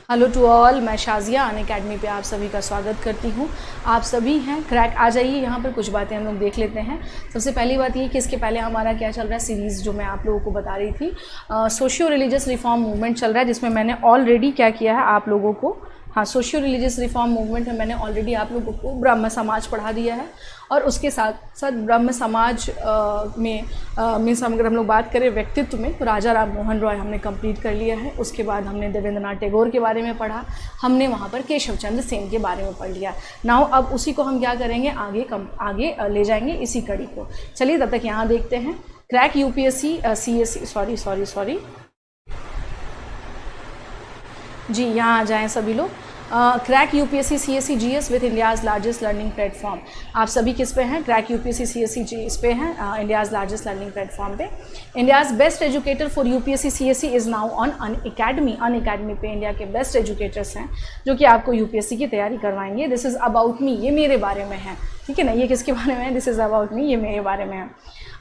Hello to all, मैं Shazia Unacademy पे आप सभी का स्वागत करती हूँ। आप सभी हैं क्रैक, आ जाइए यहाँ पर कुछ बातें हम लोग देख लेते हैं। सबसे पहली बात ये कि इसके पहले हमारा क्या चल रहा है, सीरीज़ जो मैं आप लोगों को बता रही थी, सोशियो रिलीजियस रिफॉर्म मूवमेंट चल रहा है, जिसमें मैंने ऑलरेडी क्या किया है आप लोगों को, सोशियो रिलीजियस रिफॉर्म मूवमेंट में मैंने ऑलरेडी आप लोगों को ब्रह्म समाज पढ़ा दिया है। और उसके साथ साथ ब्रह्म समाज में अगर हम लोग बात करें व्यक्तित्व में, तो राजा राम मोहन रॉय हमने कंप्लीट कर लिया है। उसके बाद हमने देवेंद्रनाथ टैगोर के बारे में पढ़ा, हमने वहाँ पर केशव चंद्र सेन के बारे में पढ़ लिया। नाउ अब उसी को हम क्या करेंगे, आगे ले जाएंगे इसी कड़ी को। चलिए तब तक यहाँ देखते हैं क्रैक यूपीएससी सीएससी, सॉरी जी, यहाँ आ जाएं सभी लोग। Crack UPSC CSC GS with India's largest learning platform. आप सभी किस पे हैं? क्रैक यूपीएससी सीएससी जीएस पे हैं, इंडियाज़ लार्जेस्ट लर्निंग प्लेटफॉर्म पे। India's best educator for UPSC CSC is now on Unacademy पे इंडिया के बेस्ट एजुकेटर्स हैं जो कि आपको यूपीएससी की तैयारी करवाएंगे। दिस इज़ अबाउट मी, ये मेरे बारे में है, ठीक है ना। ये किसके बारे में है? दिस इज़ अबाउट मी, ये मेरे बारे में है।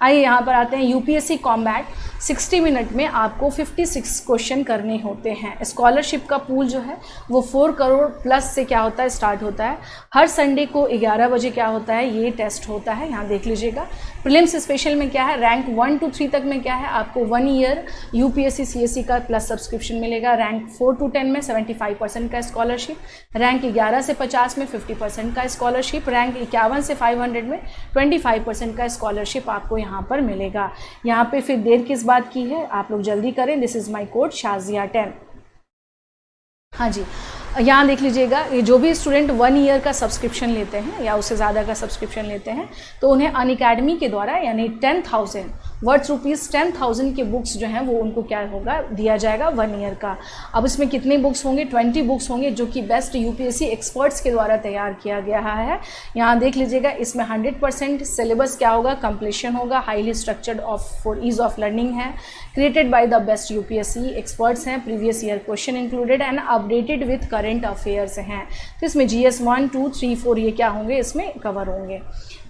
आइए यहाँ पर आते हैं। यूपीएससी कॉम्बैट 60 मिनट में आपको 56 क्वेश्चन करने होते हैं। स्कॉलरशिप का पूल जो है वो 4 करोड़ प्लस से क्या होता है, स्टार्ट होता है। हर संडे को 11 बजे क्या होता है, ये टेस्ट होता है, यहाँ देख लीजिएगा। प्रीलिम्स स्पेशल में क्या है, रैंक 1 to 3 तक में क्या है, आपको 1 ईयर यूपीएससी सीएससी का प्लस सब्सक्रिप्शन मिलेगा। रैंक 4 to 10 में 75% का स्कॉलरशिप, रैंक 11 से 50 में 50% का स्कॉलरशिप, रैंक 51 से 500 में 25% का स्कॉलरशिप आपको यहाँ पर मिलेगा। यहाँ पे फिर देर किस बात की है, आप लोग जल्दी करें। This is my code Shazia 10। हाँ जी, यहाँ देख लीजिएगा, ये जो भी स्टूडेंट 1 ईयर का सब्सक्रिप्शन लेते हैं या उससे ज़्यादा का सब्सक्रिप्शन लेते हैं तो उन्हें अनअकैडमी के द्वारा यानी 10,000 वर्थ रुपीज़ 10,000 के बुक्स जो हैं वो उनको क्या होगा, दिया जाएगा 1 ईयर का। अब इसमें कितने बुक्स होंगे? 20 बुक्स होंगे जो कि बेस्ट यूपीएससी एक्सपर्ट्स के द्वारा तैयार किया गया है। यहाँ देख लीजिएगा, इसमें 100% सिलेबस क्या होगा, कंप्लीशन होगा, highly structured for ease of learning है, created by the best UPSC experts हैं, previous year question included and updated with current affairs हैं। तो इसमें GS 1, 2, 3, 4 ये क्या होंगे, इसमें कवर होंगे।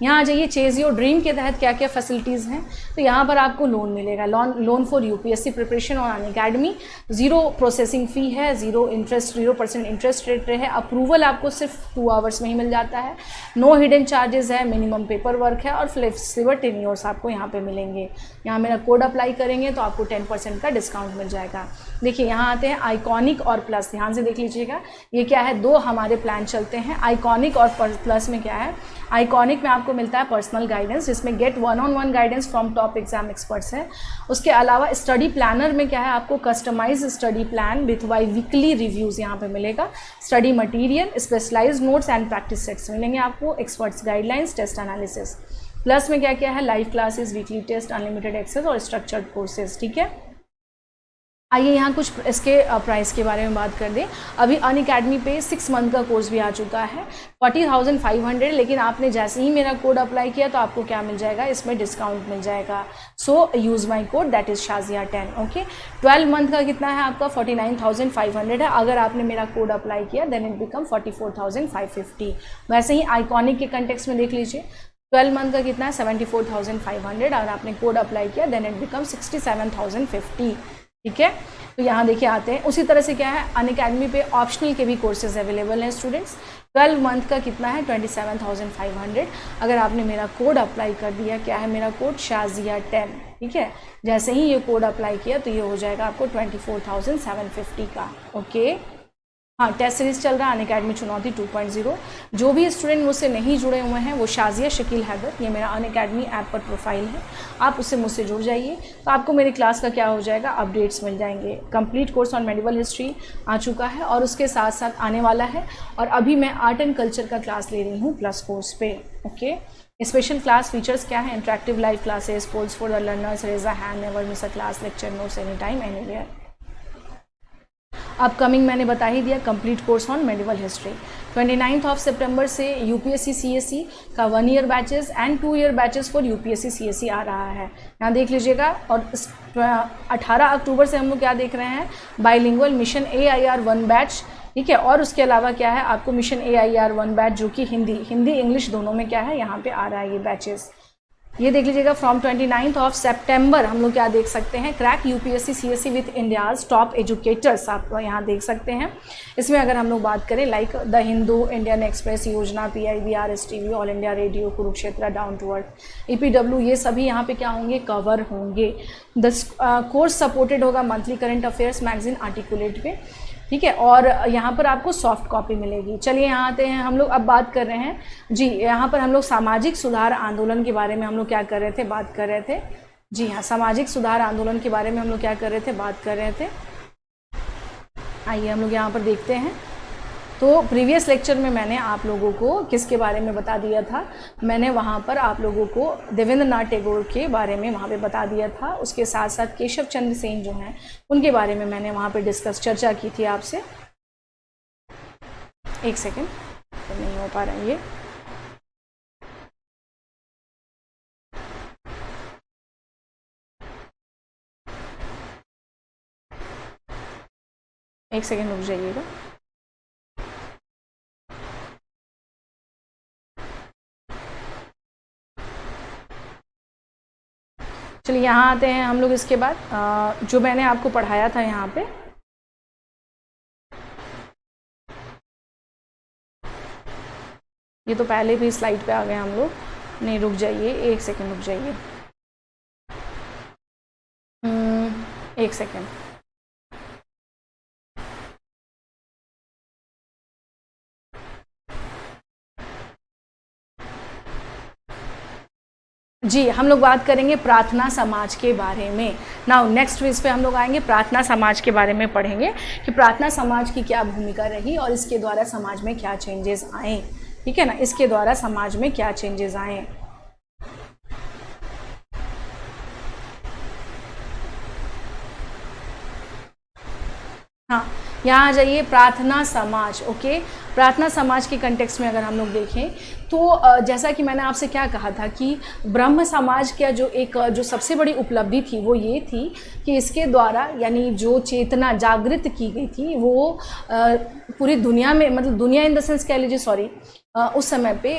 यहाँ आ जाइए, चेज योर ड्रीम के तहत क्या क्या फैसिलिटीज़ हैं। तो यहाँ पर आपको लोन मिलेगा, loan for UPSC preparation on Unacademy. 0 processing fee है, 0% इंटरेस्ट रेट है। अप्रूवल आपको सिर्फ 2 आवर्स में ही मिल जाता है। नो हिडन चार्जेस है, मिनिमम पेपर वर्क है और फ्लेक्सिबल टेन्योर्स आपको यहाँ पे मिलेंगे। यहाँ मेरा कोड अप्लाई करेंगे तो आपको 10% का डिस्काउंट मिल जाएगा। देखिए यहाँ आते हैं आइकॉनिक और प्लस, ध्यान से देख लीजिएगा। ये क्या है, 2 हमारे प्लान चलते हैं। आइकॉनिक और प्लस में क्या है, आइकॉनिक में आपको मिलता है पर्सनल गाइडेंस, जिसमें get 1-on-1 guidance from top exam experts है। उसके अलावा स्टडी प्लानर में क्या है, आपको customise study plan with bi weekly reviews यहाँ पे मिलेगा। Study material, specialised notes and practice sets मिलेंगे आपको, experts guidelines, test analysis. Plus में क्या क्या है, live classes, weekly test, unlimited access और स्ट्रक्चर्ड कोर्सेज, ठीक है। आइए यहाँ कुछ इसके प्राइस के बारे में बात कर दें। अभी अनअकैडमी पे 6 मंथ का कोर्स भी आ चुका है, 40,500, लेकिन आपने जैसे ही मेरा कोड अप्लाई किया तो आपको क्या मिल जाएगा, इसमें डिस्काउंट मिल जाएगा। So use my code, that is Shazia 10, okay. 12 month का कितना है आपका, 49,500 है। अगर आपने मेरा कोड अप्लाई किया देन इट बिकम 44,550। वैसे ही आइकॉनिक के कंटेक्स्ट में देख लीजिए, 12 मंथ का कितना है, 74,500। अगर आपने कोड अप्लाई किया देन इट बिकम 67,050, ठीक है। तो यहाँ देखिए आते हैं, उसी तरह से क्या है, अनअकैडमी पे ऑप्शनल के भी कोर्सेज अवेलेबल हैं स्टूडेंट्स। 12 मंथ का कितना है, 27,500। अगर आपने मेरा कोड अप्लाई कर दिया, क्या है मेरा कोड, शाजिया 10, ठीक है। जैसे ही ये कोड अप्लाई किया तो ये हो जाएगा आपको 24,750 का, ओके। हाँ, टेस्ट सीरीज चल रहा है अनअकैडमी चुनौती 2.0। जो भी स्टूडेंट मुझसे नहीं जुड़े हुए हैं वो शाजिया शकील हैदर, ये मेरा अनअकैडमी ऐप पर प्रोफाइल है, आप उससे मुझसे जुड़ जाइए तो आपको मेरी क्लास का क्या हो जाएगा, अपडेट्स मिल जाएंगे। Complete course on medieval history आ चुका है और उसके साथ साथ आने वाला है। और अभी मैं आर्ट एंड कल्चर का क्लास ले रही हूँ प्लस कोर्स पे, ओके। स्पेशल क्लास फीचर्स क्या है, interactive live classes, polls for the learners, raise a hand, never miss a class, lecture notes any time anywhere. Upcoming मैंने बता ही दिया, complete course on medieval history. 29 सितंबर से UPSC CSC का 1 year batches and 2 year batches for UPSC CSC आ रहा है, यहाँ देख लीजिएगा। और 18 अक्टूबर से हम लोग क्या देख रहे हैं, बाइलिंगुअल मिशन AIR 1 बैच, ठीक है। और उसके अलावा क्या है, आपको मिशन AIR 1 बैच जो कि हिंदी इंग्लिश दोनों में क्या है, यहाँ पे आ रहा है ये बैचेस। ये देख लीजिएगा फ्रॉम 29 ऑफ सितंबर हम लोग क्या देख सकते हैं, crack UPSC CSC with India's top educators, आप यहाँ देख सकते हैं। इसमें अगर हम लोग बात करें like the Hindu, Indian Express Yojana, PIBR, STV, All India Radio, Kurukshetra, down to earth, EPW, ये सभी यहाँ पे क्या होंगे, कवर होंगे। द कोर्स सपोर्टेड होगा monthly current affairs magazine articulate पे, ठीक है, और यहाँ पर आपको सॉफ्ट कॉपी मिलेगी। चलिए यहाँ आते हैं हम लोग, अब बात कर रहे हैं जी, यहाँ पर हम लोग सामाजिक सुधार आंदोलन के बारे में हम लोग क्या कर रहे थे, बात कर रहे थे। जी हाँ, सामाजिक सुधार आंदोलन के बारे में हम लोग क्या कर रहे थे, बात कर रहे थे। आइए हम लोग यहाँ पर देखते हैं। तो प्रीवियस लेक्चर में मैंने आप लोगों को किसके बारे में बता दिया था, मैंने वहाँ पर आप लोगों को देवेंद्रनाथ टैगोर के बारे में वहाँ पे बता दिया था। उसके साथ साथ केशव चंद्र सेन जो हैं उनके बारे में मैंने वहाँ पे चर्चा की थी आपसे। एक सेकेंड, तो नहीं हो पा रहा है ये। एक सेकेंड रुक जाइएगा। चलिए यहाँ आते हैं हम लोग। इसके बाद जो मैंने आपको पढ़ाया था यहाँ पे, ये तो पहले भी स्लाइड पे आ गए हम लोग। नहीं, रुक जाइए, एक सेकेंड रुक जाइए, एक सेकेंड। जी, हम लोग बात करेंगे प्रार्थना समाज के बारे में। नाउ नेक्स्ट पेज पे हम लोग आएंगे, प्रार्थना समाज के बारे में पढ़ेंगे कि प्रार्थना समाज की क्या भूमिका रही और इसके द्वारा समाज में क्या चेंजेस आए, ठीक है ना, इसके द्वारा समाज में क्या चेंजेस आए। हाँ, यहाँ आ जाइए, प्रार्थना समाज। ओके, प्रार्थना समाज के कंटेक्स्ट में अगर हम लोग देखें तो जैसा कि मैंने आपसे क्या कहा था कि ब्रह्म समाज का जो सबसे बड़ी उपलब्धि थी वो ये थी कि इसके द्वारा यानी जो चेतना जागृत की गई थी वो पूरी दुनिया में, मतलब दुनिया इन द सेंस कह लीजिए, सॉरी, उस समय पे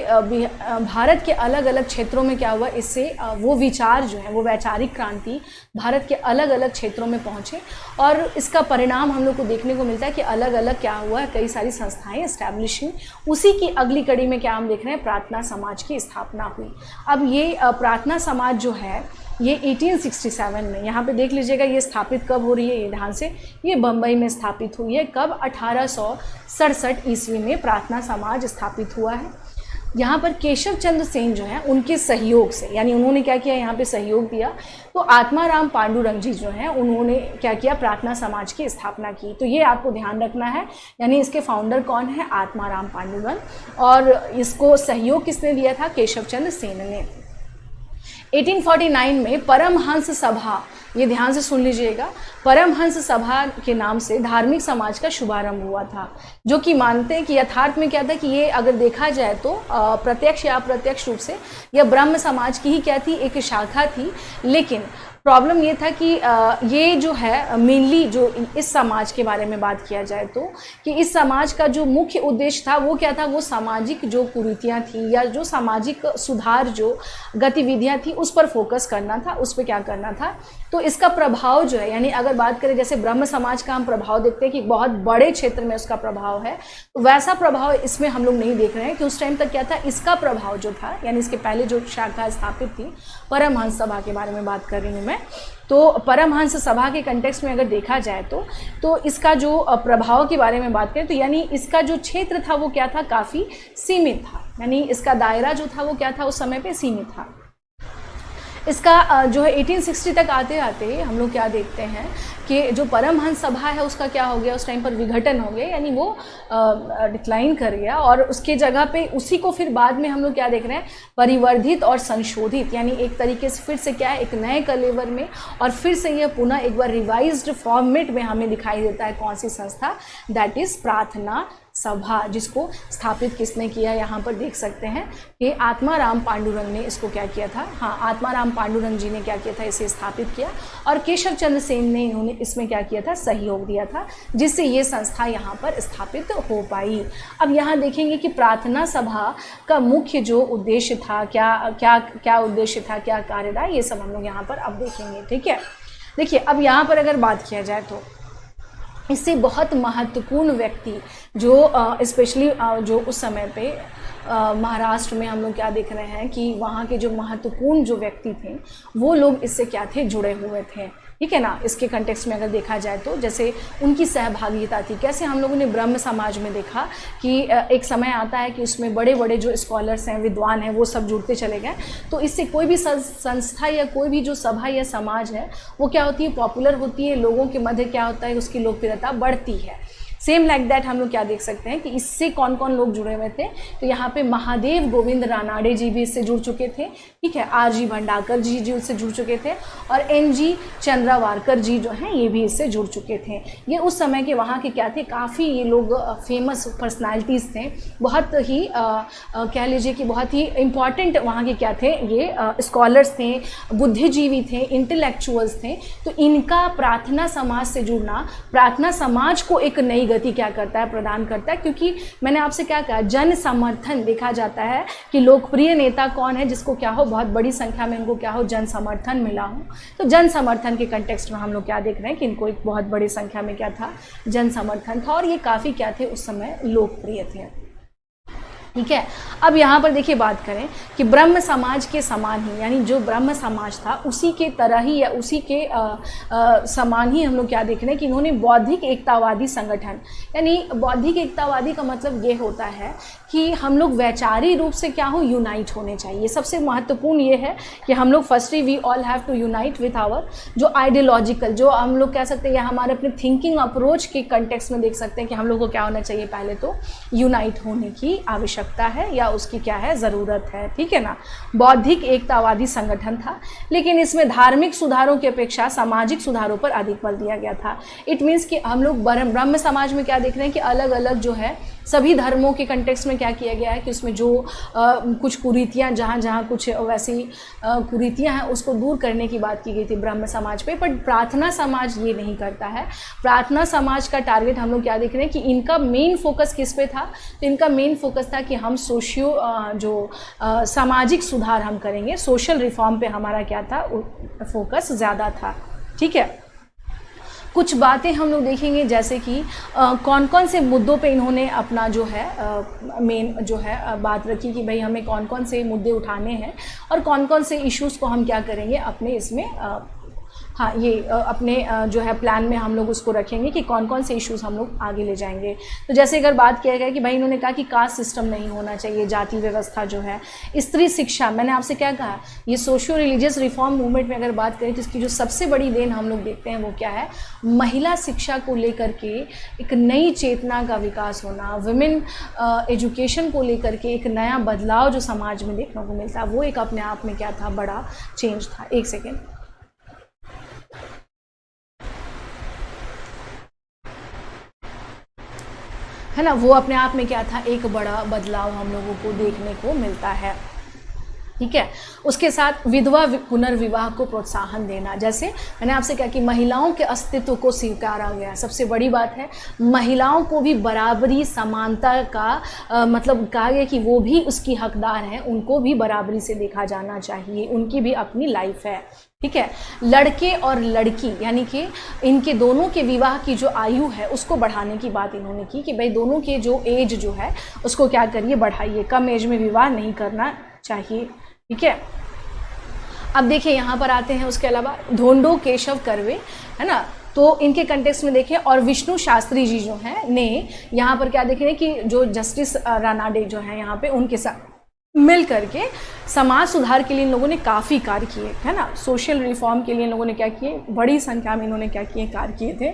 भारत के अलग अलग क्षेत्रों में क्या हुआ, इससे वो विचार जो है, वो वैचारिक क्रांति भारत के अलग अलग क्षेत्रों में पहुँचे और इसका परिणाम हम लोग को देखने को मिलता है कि अलग अलग क्या हुआ, कई सारी संस्थाएं एस्टैब्लिश हुई। उसी की अगली कड़ी में क्या हम देख रहे हैं, प्रार्थना समाज की स्थापना हुई। अब ये प्रार्थना समाज जो है ये 1867 में, यहाँ पे देख लीजिएगा ये स्थापित कब हो रही है, ये ध्यान से, ये बम्बई में स्थापित हुई है। कब, 1867 ईस्वी में प्रार्थना समाज स्थापित हुआ है। यहाँ पर केशव चंद्र सेन जो है उनके सहयोग से, यानी उन्होंने क्या किया, यहाँ पे सहयोग दिया। तो आत्माराम पांडुरंग जी जो हैं उन्होंने क्या किया, प्रार्थना समाज की स्थापना की। तो ये आपको ध्यान रखना है, यानी इसके फाउंडर कौन है, आत्माराम पांडुरंग, और इसको सहयोग किसने दिया था, केशव चंद्र सेन ने। 1849 में परमहंस सभा, ये ध्यान से सुन लीजिएगा, परमहंस सभा के नाम से धार्मिक समाज का शुभारंभ हुआ था, जो कि मानते हैं कि यथार्थ में क्या था कि ये अगर देखा जाए तो प्रत्यक्ष या अप्रत्यक्ष रूप से यह ब्रह्म समाज की ही क्या थी, एक शाखा थी। लेकिन प्रॉब्लम ये था कि ये जो है मेनली जो इस समाज के बारे में बात किया जाए तो कि इस समाज का जो मुख्य उद्देश्य था वो क्या था, वो सामाजिक जो कुरीतियाँ थी या जो सामाजिक सुधार जो गतिविधियाँ थी उस पर फोकस करना था, उस पर क्या करना था। तो इसका प्रभाव जो है, यानी अगर बात करें जैसे ब्रह्म समाज का हम प्रभाव देखते हैं कि बहुत बड़े क्षेत्र में उसका प्रभाव है, तो वैसा प्रभाव इसमें हम लोग नहीं देख रहे हैं कि उस टाइम तक क्या था, इसका प्रभाव जो था, यानी इसके पहले जो शाखा स्थापित थी परमहंस सभा के बारे में बात कर रही हूँ मैं। तो परमहंस सभा के कंटेक्स्ट में अगर देखा जाए तो इसका जो प्रभाव के बारे में बात करें तो यानी इसका जो क्षेत्र था वो क्या था, काफ़ी सीमित था, यानी इसका दायरा जो था वो क्या था, उस समय पे सीमित था। इसका जो है 1860 तक आते आते हम लोग क्या देखते हैं कि जो परमहंस सभा है उसका क्या हो गया, उस टाइम पर विघटन हो गया, यानी वो डिक्लाइन कर गया और उसके जगह पे उसी को फिर बाद में हम लोग क्या देख रहे हैं, परिवर्धित और संशोधित, यानी एक तरीके से फिर से क्या है, एक नए कलेवर में और फिर से यह पुनः एक बार रिवाइज्ड फॉर्मेट में हमें दिखाई देता है। कौन सी संस्था, दैट इज प्रार्थना सभा, जिसको स्थापित किसने किया, यहाँ पर देख सकते हैं कि आत्माराम पांडुरंग ने इसको क्या किया था। हाँ, आत्माराम पांडुरंग जी ने क्या किया था, इसे स्थापित किया और केशव चंद्र सेन ने इन्होंने इसमें क्या किया था, सहयोग दिया था, जिससे ये संस्था यहाँ पर स्थापित हो पाई। अब यहाँ देखेंगे कि प्रार्थना सभा का मुख्य जो उद्देश्य था, क्या उद्देश्य था, क्या कार्य था, ये सब हम लोग यहाँ पर अब देखेंगे। ठीक है, देखिए अब यहाँ पर अगर बात किया जाए तो इससे बहुत महत्वपूर्ण व्यक्ति जो स्पेशली जो उस समय पे महाराष्ट्र में हम लोग क्या देख रहे हैं कि वहाँ के जो महत्वपूर्ण जो व्यक्ति थे वो लोग इससे क्या थे, जुड़े हुए थे। ठीक है ना, इसके कंटेक्स्ट में अगर देखा जाए तो जैसे उनकी सहभागिता थी, कैसे हम लोगों ने ब्रह्म समाज में देखा कि एक समय आता है कि उसमें बड़े बड़े जो स्कॉलर्स हैं, विद्वान हैं, वो सब जुड़ते चले गए। तो इससे कोई भी संस्था या कोई भी जो सभा या समाज है वो क्या होती है, पॉपुलर होती है, लोगों के मध्य क्या होता है, उसकी लोकप्रियता बढ़ती है। सेम लाइक दैट हम लोग क्या देख सकते हैं कि इससे कौन कौन लोग जुड़े हुए थे, तो यहाँ पे महादेव गोविंद रानाडे जी भी इससे जुड़ चुके थे। ठीक है, आर.जी. भंडारकर जी उससे जुड़ चुके थे और एन.जी. चंद्रावारकर जी जो हैं ये भी इससे जुड़ चुके थे। ये उस समय के वहाँ के क्या थे, काफ़ी ये लोग फेमस पर्सनैलिटीज़ थे, बहुत ही कह लीजिए कि बहुत ही इम्पॉर्टेंट वहाँ के क्या थे, ये स्कॉलर्स थे, बुद्धिजीवी थे, इंटेलेक्चुअल्स थे। तो इनका प्रार्थना समाज से जुड़ना प्रार्थना समाज को एक नई गति क्या करता है, प्रदान करता है। क्योंकि मैंने आपसे क्या कहा, जन समर्थन देखा जाता है कि लोकप्रिय नेता कौन है जिसको क्या हो, बहुत बड़ी संख्या में उनको क्या हो, जन समर्थन मिला हो। तो जन समर्थन के कंटेक्स्ट में हम लोग क्या देख रहे हैं कि इनको एक बहुत बड़ी संख्या में क्या था, जन समर्थन था और ये काफ़ी क्या थे, उस समय लोकप्रिय थे। ठीक है, अब यहाँ पर देखिए बात करें कि ब्रह्म समाज के समान ही, यानी जो ब्रह्म समाज था उसी के तरह ही या उसी के समान ही हम लोग क्या देख रहे हैं कि इन्होंने बौद्धिक एकतावादी संगठन, यानी बौद्धिक एकतावादी का मतलब ये होता है कि हम लोग वैचारिक रूप से क्या हो, यूनाइट होने चाहिए। सबसे महत्वपूर्ण ये है कि हम लोग firstly we all have to unite with our जो आइडियोलॉजिकल, जो हम लोग कह सकते हैं या हमारे अपने थिंकिंग अप्रोच के कंटेक्स्ट में देख सकते हैं कि हम लोग को क्या होना चाहिए, पहले तो यूनाइट होने की आवश्यकता है या उसकी क्या है, ज़रूरत है। ठीक है ना, बौद्धिक एकतावादी संगठन था, लेकिन इसमें धार्मिक सुधारों की अपेक्षा सामाजिक सुधारों पर अधिक बल दिया गया था। इट मीन्स कि हम लोग ब्रह्म समाज में क्या देख रहे हैं कि अलग अलग जो है सभी धर्मों के कंटेक्स्ट में क्या किया गया है कि उसमें जो कुछ कुरीतियाँ, जहाँ कुछ वैसी कुरीतियाँ हैं उसको दूर करने की बात की गई थी ब्रह्म समाज पे। पर प्रार्थना समाज ये नहीं करता है। प्रार्थना समाज का टारगेट हम लोग क्या देख रहे हैं कि इनका मेन फोकस किस पे था, तो इनका मेन फोकस था कि हम सामाजिक सुधार हम करेंगे, सोशल रिफॉर्म पे हमारा क्या था, फोकस ज़्यादा था। ठीक है, कुछ बातें हम लोग देखेंगे जैसे कि कौन कौन से मुद्दों पे इन्होंने अपना जो है मेन जो है बात रखी कि भाई हमें कौन कौन से मुद्दे उठाने हैं और कौन कौन से इश्यूज़ को हम क्या करेंगे अपने इसमें हाँ ये अपने जो है प्लान में हम लोग उसको रखेंगे कि कौन कौन से इश्यूज़ हम लोग आगे ले जाएंगे। तो जैसे अगर बात किया गया कि भाई इन्होंने कहा कि कास्ट सिस्टम नहीं होना चाहिए, जाति व्यवस्था जो है, स्त्री शिक्षा, मैंने आपसे क्या कहा, ये सोशियो रिलीजियस रिफॉर्म मूवमेंट में अगर बात करें तो इसकी जो सबसे बड़ी देन हम लोग देखते हैं वो क्या है, महिला शिक्षा को लेकर के एक नई चेतना का विकास होना, वुमेन एजुकेशन को लेकर के एक नया बदलाव जो समाज में देखने को मिलता है, वो एक अपने आप में क्या था, बड़ा चेंज था। एक सेकेंड, है ना, वो अपने आप में क्या था, एक बड़ा बदलाव हम लोगों को देखने को मिलता है। ठीक है, उसके साथ विधवा पुनर्विवाह को प्रोत्साहन देना, जैसे मैंने आपसे कहा कि महिलाओं के अस्तित्व को स्वीकारा गया। सबसे बड़ी बात है महिलाओं को भी बराबरी समानता का मतलब कहा गया कि वो भी उसकी हकदार हैं, उनको भी बराबरी से देखा जाना चाहिए, उनकी भी अपनी लाइफ है। ठीक है, लड़के और लड़की यानी कि इनके दोनों के विवाह की जो आयु है उसको बढ़ाने की बात इन्होंने की कि भाई दोनों के जो एज जो है उसको क्या करिए, बढ़ाइए, कम एज में विवाह नहीं करना चाहिए। ठीक है, अब देखिए यहाँ पर आते हैं उसके अलावा धोंडो केशव कर्वे, है ना, तो इनके कंटेक्स्ट में देखें और विष्णु शास्त्री जी जो हैं ने यहाँ पर क्या देख रहे हैं कि जो जस्टिस रानाडे जो हैं यहाँ पे उनके साथ मिल करके समाज सुधार के लिए इन लोगों ने काफ़ी कार्य किए, है ना, सोशल रिफॉर्म के लिए इन लोगों ने क्या किए, बड़ी संख्या में इन्होंने क्या किए, कार्य किए थे।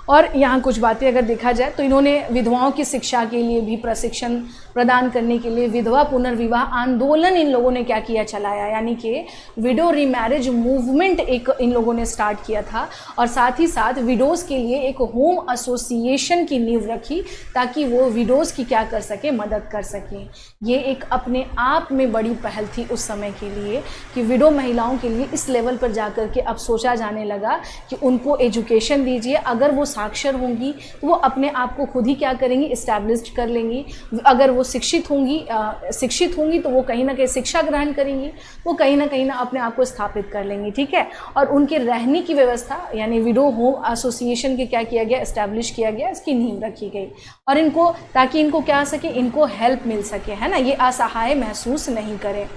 और यहाँ कुछ बातें अगर देखा जाए तो इन्होंने विधवाओं की शिक्षा के लिए भी प्रशिक्षण प्रदान करने के लिए विधवा पुनर्विवाह आंदोलन इन लोगों ने क्या किया, चलाया, यानी कि विडो रीमैरिज मूवमेंट एक इन लोगों ने स्टार्ट किया था। और साथ ही साथ विडोज़ के लिए एक होम एसोसिएशन की नींव रखी ताकि वो विडोज़ की क्या कर सके, मदद कर सकें। ये एक अपने आप में बड़ी पहल थी उस समय के लिए कि विडो महिलाओं के लिए इस लेवल पर जाकर के अब सोचा जाने लगा कि उनको एजुकेशन दीजिए, अगर वो साक्षर होंगी तो वो अपने आप को खुद ही क्या करेंगी, इस्टेब्लिश्ड कर लेंगी। अगर वो शिक्षित होंगी तो वो कहीं ना कहीं शिक्षा ग्रहण करेंगी, वो कहीं ना अपने आप को स्थापित कर लेंगी, ठीक है। और उनके रहने की व्यवस्था यानी विडो होम एसोसिएशन के क्या किया गया, इस्टेब्लिश किया गया, इसकी नींव रखी गई। और इनको ताकि इनको क्या सके, इनको हेल्प मिल सके, है ना, ये असहाय महसूस नहीं करें।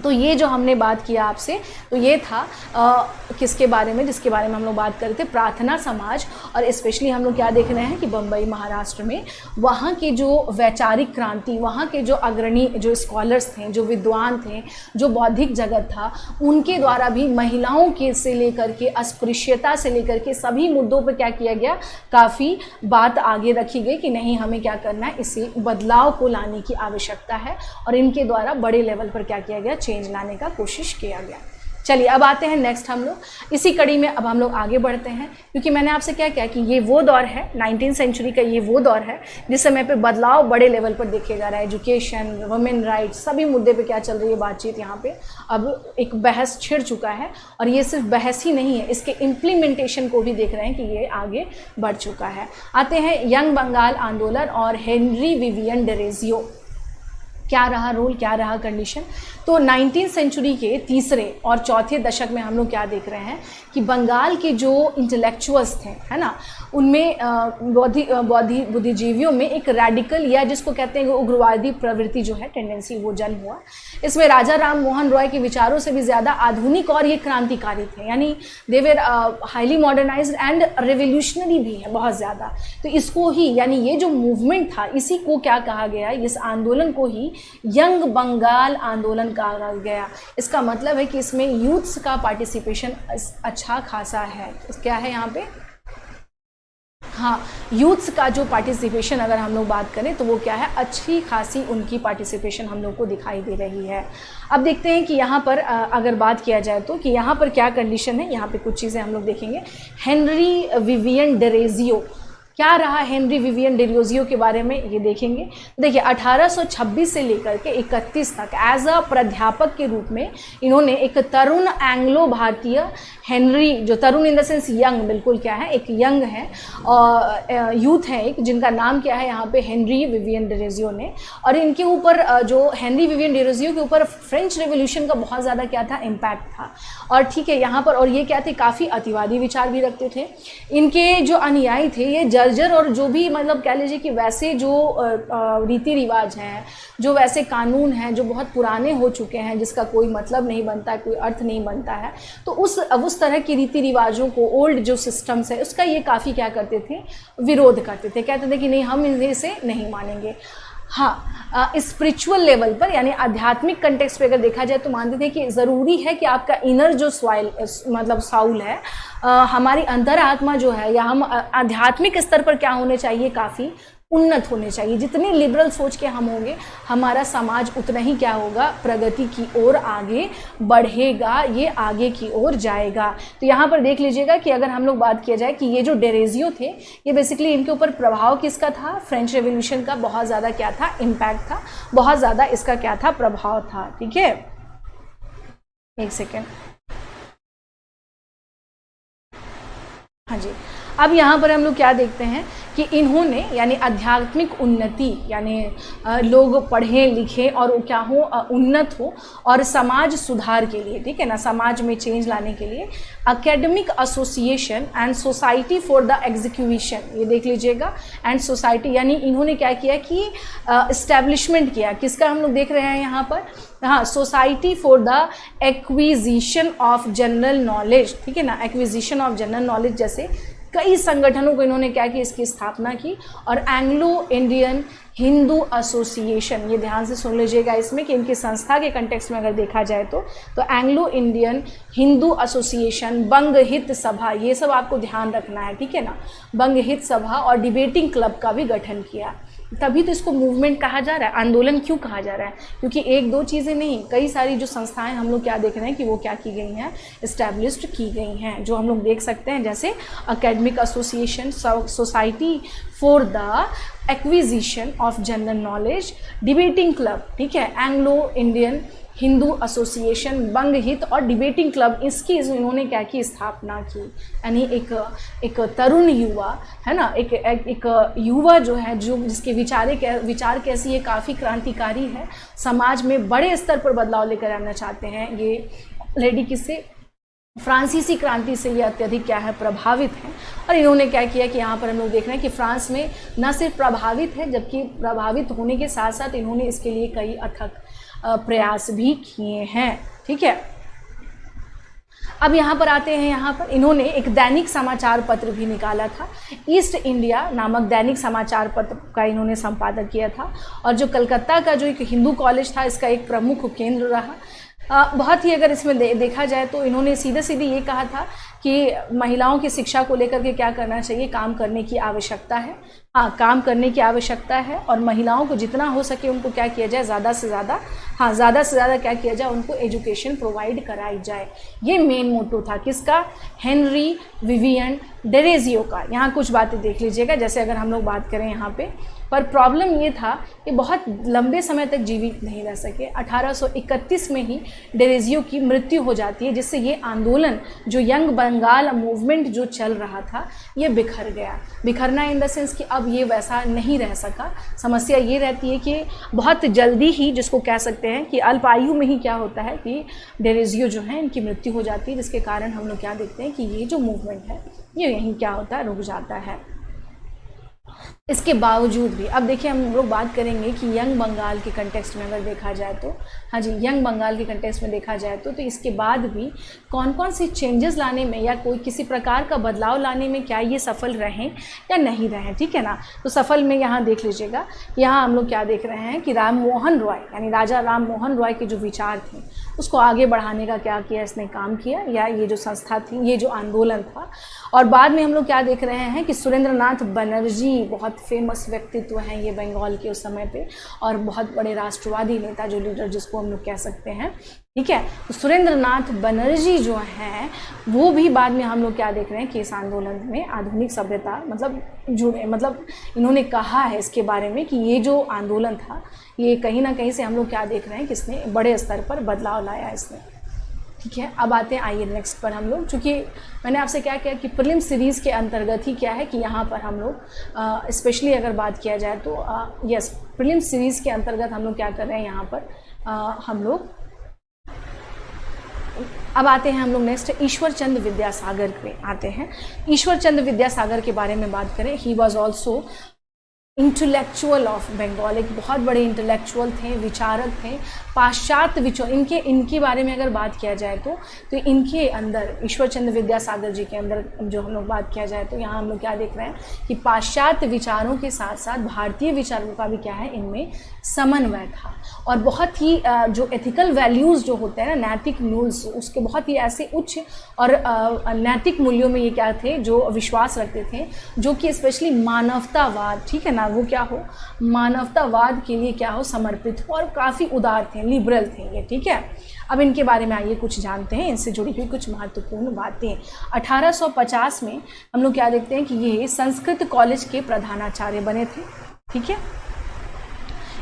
तो ये जो हमने बात किया आपसे, तो ये था किसके बारे में, जिसके बारे में हम लोग बात कर रहे थे, प्रार्थना समाज। और स्पेशली हम लोग क्या देख रहे हैं कि बम्बई महाराष्ट्र में वहाँ के जो वैचारिक क्रांति, वहाँ के जो अग्रणी जो स्कॉलर्स थे, जो विद्वान थे, जो बौद्धिक जगत था, उनके द्वारा भी महिलाओं के से लेकर के अस्पृश्यता से लेकर के सभी मुद्दों पर क्या किया गया, काफ़ी बात आगे रखी गई कि नहीं, हमें क्या करना है, इसी बदलाव को लाने की आवश्यकता है। और इनके द्वारा बड़े लेवल पर क्या किया गया, चेंज लाने का कोशिश किया गया। चलिए अब आते हैं नेक्स्ट, हम लोग इसी कड़ी में अब हम लोग आगे बढ़ते हैं, क्योंकि मैंने आपसे क्या किया कि ये वो दौर है 19वीं सेंचुरी का, ये वो दौर है जिस समय पे बदलाव बड़े लेवल पर देखे जा रहा है। एजुकेशन, वुमेन राइट्स, सभी मुद्दे पे क्या चल रही है बातचीत, यहाँ पे अब एक बहस छिड़ चुका है। और ये सिर्फ बहस ही नहीं है, इसके इम्प्लीमेंटेशन को भी देख रहे हैं कि ये आगे बढ़ चुका है। आते हैं यंग बंगाल आंदोलन और हेनरी विवियन डेरोजियो, क्या रहा रोल, क्या रहा कंडीशन। तो 19वीं सेंचुरी के तीसरे और चौथे दशक में हम लोग क्या देख रहे हैं कि बंगाल के जो इंटेलेक्चुअल्स थे, है ना, उनमें बुद्धिजीवियों में एक रेडिकल या जिसको कहते हैं उग्रवादी प्रवृत्ति जो है, टेंडेंसी, वो जन्म हुआ। इसमें राजा राम मोहन रॉय के विचारों से भी ज़्यादा आधुनिक और ये क्रांतिकारी थे, यानी they were highly modernised and revolutionary भी है बहुत ज़्यादा। तो इसको ही, यानी ये जो मूवमेंट था, इसी को क्या कहा गया, इस आंदोलन को ही यंग बंगाल आंदोलन कहा गया। इसका मतलब है कि इसमें यूथ्स का पार्टिसिपेशन अच्छा खासा है। क्या है यहाँ पे, हाँ, यूथ्स का जो पार्टिसिपेशन अगर हम लोग बात करें तो वो क्या है, अच्छी खासी उनकी पार्टिसिपेशन हम लोग को दिखाई दे रही है। अब देखते हैं कि यहाँ पर अगर बात किया जाए तो कि यहाँ पर क्या कंडीशन है। यहाँ पे कुछ चीज़ें हम लोग देखेंगे। हेनरी विवियन डेरोजियो, क्या रहा हेनरी विवियन डेरोजियो के बारे में ये देखेंगे। देखिए 1826 से लेकर के 31 तक एज अ प्राध्यापक के रूप में इन्होंने एक तरुण एंग्लो भारतीय हेनरी, जो तरुण इन द सेंस यंग, बिल्कुल क्या है, एक यंग है और यूथ है एक, जिनका नाम क्या है यहाँ पे, हेनरी विवियन डेरोजियो ने। और इनके ऊपर जो हेनरी विवियन डेरोजियो के ऊपर फ्रेंच रेवोल्यूशन का बहुत ज़्यादा क्या था, इम्पैक्ट था। और ठीक है, यहाँ पर और ये क्या थे, काफ़ी अतिवादी विचार भी रखते थे। इनके जो अनुयायी थे ये जर्जर और जो भी मतलब कह लीजिए कि वैसे जो रीति रिवाज हैं, जो वैसे कानून हैं जो बहुत पुराने हो चुके हैं, जिसका कोई मतलब नहीं बनता है, कोई अर्थ नहीं बनता है, तो उस तरह की रीति रिवाजों को, ओल्ड जो सिस्टम्स है उसका ये काफ़ी क्या करते थे, विरोध करते थे। कहते थे कि नहीं, हम इसे नहीं मानेंगे। हाँ, स्पिरिचुअल लेवल पर यानी आध्यात्मिक कंटेक्स्ट पे अगर देखा जाए तो मानते थे कि ज़रूरी है कि आपका इनर जो सॉइल मतलब साउल है, हमारी अंतर आत्मा जो है, या हम आध्यात्मिक स्तर पर क्या होने चाहिए, काफ़ी उन्नत होने चाहिए। जितनी लिबरल सोच के हम होंगे, हमारा समाज उतना ही क्या होगा, प्रगति की ओर आगे बढ़ेगा, ये आगे की ओर जाएगा। तो यहाँ पर देख लीजिएगा कि अगर हम लोग बात किया जाए कि ये जो डेरोजियो थे, ये बेसिकली इनके ऊपर प्रभाव किसका था, फ्रेंच रेवोल्यूशन का बहुत ज़्यादा क्या था, इम्पैक्ट था, बहुत ज़्यादा इसका क्या था, प्रभाव था। ठीक है, एक सेकेंड, हाँ जी। अब यहाँ पर हम लोग क्या देखते हैं कि इन्होंने यानी आध्यात्मिक उन्नति, यानी लोग पढ़ें लिखें और क्या हो, उन्नत हो, और समाज सुधार के लिए, ठीक है ना, समाज में चेंज लाने के लिए academic association and society for the execution, ये देख लीजिएगा, एंड सोसाइटी, यानी इन्होंने क्या किया कि इस्टेब्लिशमेंट किया, किसका हम लोग देख रहे हैं यहाँ पर, हाँ, society for the acquisition of general knowledge, ठीक है ना, एक्विजिशन ऑफ जनरल नॉलेज, जैसे कई संगठनों को इन्होंने क्या किया, इसकी स्थापना की। और एंग्लो इंडियन हिंदू एसोसिएशन, ये ध्यान से सुन लीजिएगा इसमें कि इनकी संस्था के कंटेक्स्ट में अगर देखा जाए तो एंग्लो इंडियन हिंदू एसोसिएशन, बंग हित सभा, ये सब आपको ध्यान रखना है, ठीक है ना। बंग हित सभा और डिबेटिंग क्लब का भी गठन किया। तभी तो इसको मूवमेंट कहा जा रहा है। आंदोलन क्यों कहा जा रहा है? क्योंकि एक दो चीज़ें नहीं, कई सारी जो संस्थाएं हम लोग क्या देख रहे हैं कि वो क्या की गई हैं, इस्टेब्लिश्ड की गई हैं, जो हम लोग देख सकते हैं, जैसे academic association, society for the acquisition of general knowledge, debating club, ठीक है, एंग्लो इंडियन हिंदू एसोसिएशन, बंग हित और डिबेटिंग क्लब, इसकी इन्होंने क्या की, स्थापना की। यानी एक तरुण युवा है ना, एक युवा जो है, जो जिसके विचार कैसी है, काफ़ी क्रांतिकारी है, समाज में बड़े स्तर पर बदलाव लेकर आना चाहते हैं। ये लेडी किससे, फ्रांसीसी क्रांति से ये अत्यधिक क्या है, प्रभावित हैं। और इन्होंने क्या किया कि यहाँ पर हम लोग देख रहे हैं कि फ्रांस में न सिर्फ प्रभावित है, जबकि प्रभावित होने के साथ साथ इन्होंने इसके लिए कई अथक प्रयास भी किए हैं, ठीक है। अब यहाँ पर आते हैं, यहाँ पर इन्होंने एक दैनिक समाचार पत्र भी निकाला था, ईस्ट इंडिया नामक दैनिक समाचार पत्र का इन्होंने संपादन किया था। और जो कलकत्ता का जो एक हिंदू कॉलेज था, इसका एक प्रमुख केंद्र रहा। बहुत ही अगर इसमें देखा जाए तो इन्होंने सीधे सीधे ये कहा था कि महिलाओं की शिक्षा को लेकर के क्या करना चाहिए, काम करने की आवश्यकता है। हाँ, काम करने की आवश्यकता है और महिलाओं को जितना हो सके उनको क्या किया जाए, ज़्यादा से ज़्यादा क्या किया जाए, उनको एजुकेशन प्रोवाइड कराई जाए। ये मेन मोटो था किसका, हेनरी विवियन डेरेजियो का। यहाँ कुछ बातें देख लीजिएगा, जैसे अगर हम लोग बात करें यहाँ पे, पर प्रॉब्लम ये था कि बहुत लंबे समय तक जीवित नहीं रह सके। 1831 में ही डेरेजियो की मृत्यु हो जाती है, जिससे ये आंदोलन, जो यंग बंगाल मूवमेंट जो चल रहा था, ये बिखर गया। बिखरना इन द सेंस कि अब ये वैसा नहीं रह सका। समस्या ये रहती है कि बहुत जल्दी ही, जिसको कह सकते हैं कि अल्प आयु में ही क्या होता है कि डेरेजियो जो है, इनकी मृत्यु हो जाती है, जिसके कारण हम लोग क्या देखते हैं कि ये जो मूवमेंट है ये यहीं क्या होता है, रुक जाता है। इसके बावजूद भी अब देखिए, हम लोग बात करेंगे कि यंग बंगाल के कंटेक्स्ट में अगर देखा जाए तो, हाँ जी, यंग बंगाल के कंटेक्स्ट में देखा जाए तो इसके बाद भी कौन कौन सी चेंजेस लाने में या कोई किसी प्रकार का बदलाव लाने में क्या ये सफल रहें या नहीं रहें, ठीक है ना। तो सफल में यहाँ देख लीजिएगा, यहाँ हम लोग क्या देख रहे हैं कि राम मोहन रॉय, यानी राजा राम मोहन रॉय के जो विचार थे उसको आगे बढ़ाने का क्या किया, इसने काम किया, या ये जो संस्था थी, ये जो आंदोलन था। और बाद में हम लोग क्या देख रहे हैं कि सुरेंद्रनाथ बनर्जी, बहुत फेमस व्यक्तित्व हैं ये बंगाल के उस समय पे, और बहुत बड़े राष्ट्रवादी नेता, जो लीडर जिसको हम लोग कह सकते हैं, ठीक है। तो सुरेंद्रनाथ बनर्जी जो हैं वो भी बाद में हम लोग क्या देख रहे हैं कि इस आंदोलन में आधुनिक सभ्यता मतलब जुड़े, मतलब इन्होंने कहा है इसके बारे में कि ये जो आंदोलन था ये कहीं ना कहीं से हम लोग क्या देख रहे हैं कि इसने बड़े स्तर पर बदलाव लाया इसने, ठीक है। अब आते हैं, आइए नेक्स्ट पर हम लोग, चूँकि मैंने आपसे क्या किया कि प्रीलिम सीरीज़ के अंतर्गत ही क्या है कि यहाँ पर हम लोग स्पेशली अगर बात किया जाए तो यस, प्रीलिम सीरीज़ के अंतर्गत हम लोग क्या कर रहे हैं यहाँ पर, हम लोग अब आते हैं हम लोग नेक्स्ट ईश्वर चंद्र विद्यासागर पे आते हैं। ईश्वर चंद्र विद्यासागर के बारे में बात करें, he was also intellectual of Bengal, एक बहुत बड़े इंटेलेक्चुअल थे, विचारक थे, पाश्चात्य विचार, इनके बारे में अगर बात किया जाए तो इनके अंदर, ईश्वर चंद्र विद्यासागर जी के अंदर जो हम लोग बात किया जाए तो यहाँ हम लोग क्या देख रहे हैं कि पाश्चात्य विचारों के साथ साथ भारतीय विचारों का भी क्या है, इनमें समन्वय था। और बहुत ही जो एथिकल वैल्यूज़ जो होते हैं ना, नैतिक मूल्य, उसके बहुत ही ऐसे उच्च और नैतिक मूल्यों में ये क्या थे, जो विश्वास रखते थे, जो कि स्पेशली मानवतावाद, ठीक है ना, वो क्या हो, मानवतावाद के लिए क्या हो, समर्पित हो, और काफ़ी उदार थे, लिबरल थे ये, ठीक है। अब इनके बारे में आइए कुछ जानते हैं, इनसे जुड़ी हुई कुछ महत्वपूर्ण बातें। 1850 में हम लोग क्या देखते हैं कि ये संस्कृत कॉलेज के प्रधानाचार्य बने थे, ठीक है।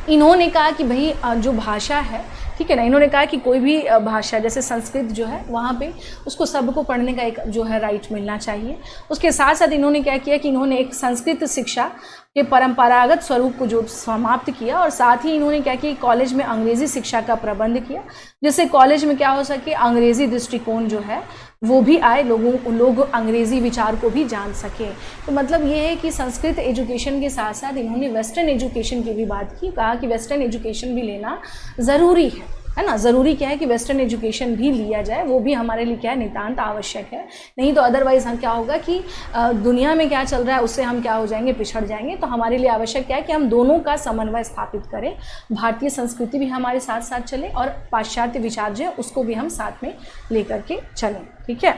इन्होंने कहा कि भाई जो भाषा है, ठीक है ना, इन्होंने कहा कि कोई भी भाषा जैसे संस्कृत जो है वहाँ पे उसको सबको पढ़ने का एक जो है राइट मिलना चाहिए। उसके साथ साथ इन्होंने क्या किया कि इन्होंने एक संस्कृत शिक्षा के परंपरागत स्वरूप को जो समाप्त किया, और साथ ही इन्होंने क्या किया, कॉलेज में अंग्रेज़ी शिक्षा का प्रबंध किया, जिससे कॉलेज में क्या हो सके, अंग्रेज़ी दृष्टिकोण जो है वो भी आए, लोग अंग्रेज़ी विचार को भी जान सकें। तो मतलब ये है कि संस्कृत एजुकेशन के साथ साथ इन्होंने वेस्टर्न एजुकेशन की भी बात की, कहा कि वेस्टर्न एजुकेशन भी लेना ज़रूरी है, है ना। ज़रूरी क्या है कि वेस्टर्न एजुकेशन भी लिया जाए, वो भी हमारे लिए क्या है, नितांत आवश्यक है। नहीं तो अदरवाइज़ हम क्या होगा कि दुनिया में क्या चल रहा है उससे हम क्या हो जाएंगे, पिछड़ जाएंगे। तो हमारे लिए आवश्यक क्या है कि हम दोनों का समन्वय स्थापित करें, भारतीय संस्कृति भी हमारे साथ साथ चले और पाश्चात्य विचार जो है उसको भी हम साथ में लेकर के चलें, ठीक है।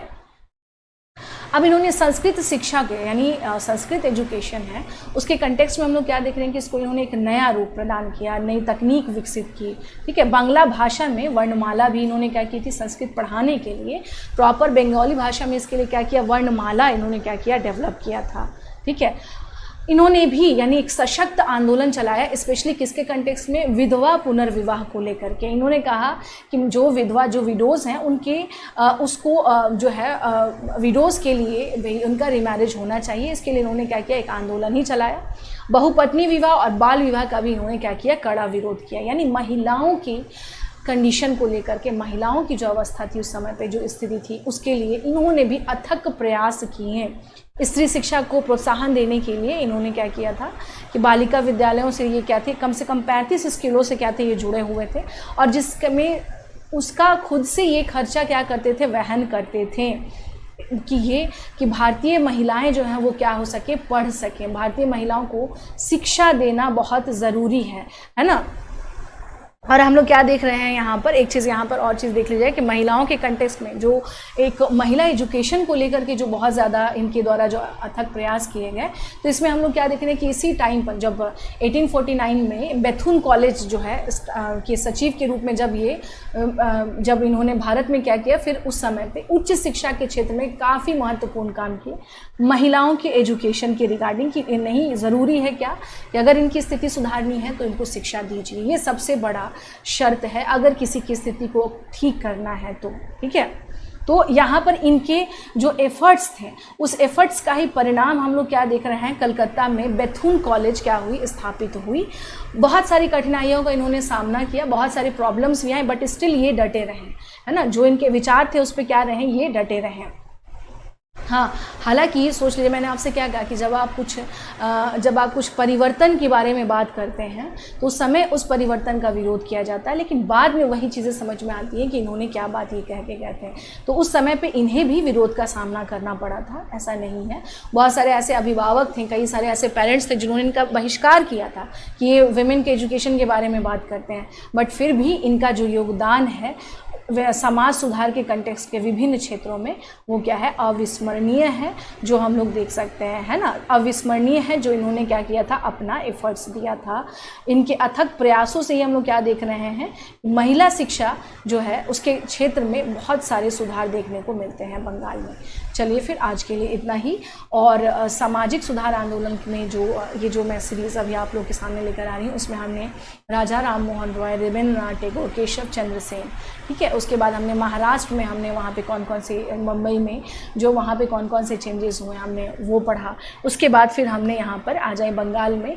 अब इन्होंने संस्कृत शिक्षा के यानी संस्कृत एजुकेशन है उसके कंटेक्स्ट में हम लोग क्या देख रहे हैं कि इसको इन्होंने एक नया रूप प्रदान किया, नई तकनीक विकसित की, ठीक है। बांग्ला भाषा में वर्णमाला भी इन्होंने क्या की थी, संस्कृत पढ़ाने के लिए प्रॉपर बंगाली भाषा में इसके लिए क्या किया, वर्णमाला इन्होंने क्या किया, डेवलप किया था, ठीक है। इन्होंने भी यानी एक सशक्त आंदोलन चलाया, स्पेशली किसके कंटेक्स्ट में, विधवा पुनर्विवाह को लेकर के। इन्होंने कहा कि जो विधवा जो विडोज़ हैं उनके उसको जो है विडोज़ के लिए उनका रिमैरिज होना चाहिए। इसके लिए इन्होंने क्या किया, एक आंदोलन ही चलाया। बहुपत्नी विवाह और बाल विवाह का भी इन्होंने क्या किया, कड़ा विरोध किया। यानी महिलाओं की कंडीशन को लेकर के, महिलाओं की जो अवस्था थी उस समय पे, जो स्थिति थी, उसके लिए इन्होंने भी अथक प्रयास किए। स्त्री शिक्षा को प्रोत्साहन देने के लिए इन्होंने क्या किया था कि बालिका विद्यालयों से ये क्या थे, कम से कम 35 स्कूलों से क्या थे, ये जुड़े हुए थे और जिसमें उसका खुद से ये खर्चा क्या करते थे, वहन करते थे कि भारतीय महिलाएं जो हैं वो क्या हो सके, पढ़ सकें। भारतीय महिलाओं को शिक्षा देना बहुत ज़रूरी है ना। और हम लोग क्या देख रहे हैं यहाँ पर, एक चीज़ यहाँ पर और चीज़ देख लीजिए कि महिलाओं के कंटेक्स्ट में जो एक महिला एजुकेशन को लेकर के जो बहुत ज़्यादा इनके द्वारा जो अथक प्रयास किए गए, तो इसमें हम लोग क्या देख रहे हैं कि इसी टाइम पर जब 1849 में बेथुन कॉलेज जो है के सचिव के रूप में जब इन्होंने भारत में क्या किया, फिर उस समय पे उच्च शिक्षा के क्षेत्र में काफ़ी महत्वपूर्ण काम किए महिलाओं के एजुकेशन के रिगार्डिंग कि नहीं ज़रूरी है क्या कि अगर इनकी स्थिति सुधारनी है तो इनको शिक्षा दीजिए। ये सबसे बड़ा शर्त है अगर किसी की स्थिति को ठीक करना है तो, ठीक है। तो यहाँ पर इनके जो एफर्ट्स थे उस एफर्ट्स का ही परिणाम हम लोग क्या देख रहे हैं, कलकत्ता में बेथुन कॉलेज क्या हुई, स्थापित हुई। बहुत सारी कठिनाइयों का इन्होंने सामना किया, बहुत सारे प्रॉब्लम्स भी आए, बट स्टिल ये डटे रहे, है ना। जो इनके विचार थे उस पर क्या रहे, ये डटे रहे। हाँ, हालांकि सोच लीजिए मैंने आपसे क्या कहा कि जब आप कुछ परिवर्तन के बारे में बात करते हैं तो उस समय उस परिवर्तन का विरोध किया जाता है, लेकिन बाद में वही चीज़ें समझ में आती हैं कि इन्होंने क्या बात ये कह के गए थे। तो उस समय पे इन्हें भी विरोध का सामना करना पड़ा था, ऐसा नहीं है। बहुत सारे ऐसे अभिभावक थे, कई सारे ऐसे पेरेंट्स थे जिन्होंने इनका बहिष्कार किया था कि ये वुमेन के एजुकेशन के बारे में बात करते हैं, बट फिर भी इनका जो योगदान है समाज सुधार के कंटेक्स्ट के विभिन्न क्षेत्रों में वो क्या है, अविस्मरणीय है, जो हम लोग देख सकते हैं, है ना। अविस्मरणीय है जो इन्होंने क्या किया था, अपना एफर्ट्स दिया था। इनके अथक प्रयासों से ही हम लोग क्या देख रहे हैं, महिला शिक्षा जो है उसके क्षेत्र में बहुत सारे सुधार देखने को मिलते हैं बंगाल में। चलिए फिर आज के लिए इतना ही। और सामाजिक सुधार आंदोलन में जो मैं सीरीज़ अभी आप लोग के सामने लेकर आ रही हूँ, उसमें हमने राजा राम मोहन रॉय, रविंद्रनाथ टैगोर, केशव चंद्र सेन, ठीक है। उसके बाद हमने महाराष्ट्र में हमने वहाँ पे कौन कौन से, मुंबई में जो वहाँ पे कौन कौन से चेंजेस हुए हमने वो पढ़ा। उसके बाद फिर हमने यहाँ पर आ जाए बंगाल में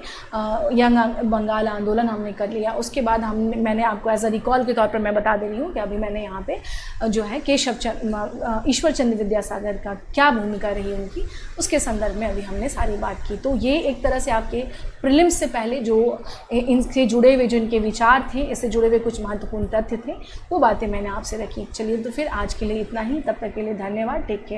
यंग बंगाल आंदोलन हमने कर लिया। उसके बाद मैंने आपको एज अ रिकॉल के तौर पर मैं बता दे रही हूँ कि अभी मैंने यहाँ पे जो है ईश्वर चंद्र विद्यासागर का क्या भूमिका रही उनकी, उसके संदर्भ में अभी हमने सारी बात की। तो ये एक तरह से आपके प्रीलिम्स से पहले जो इनसे जुड़े हुए जो इनके विचार थे, इससे जुड़े हुए कुछ महत्वपूर्ण तथ्य थे, वो बातें मैंने आपसे रखी। चलिए तो फिर आज के लिए इतना ही, तब तक के लिए धन्यवाद, टेक केयर।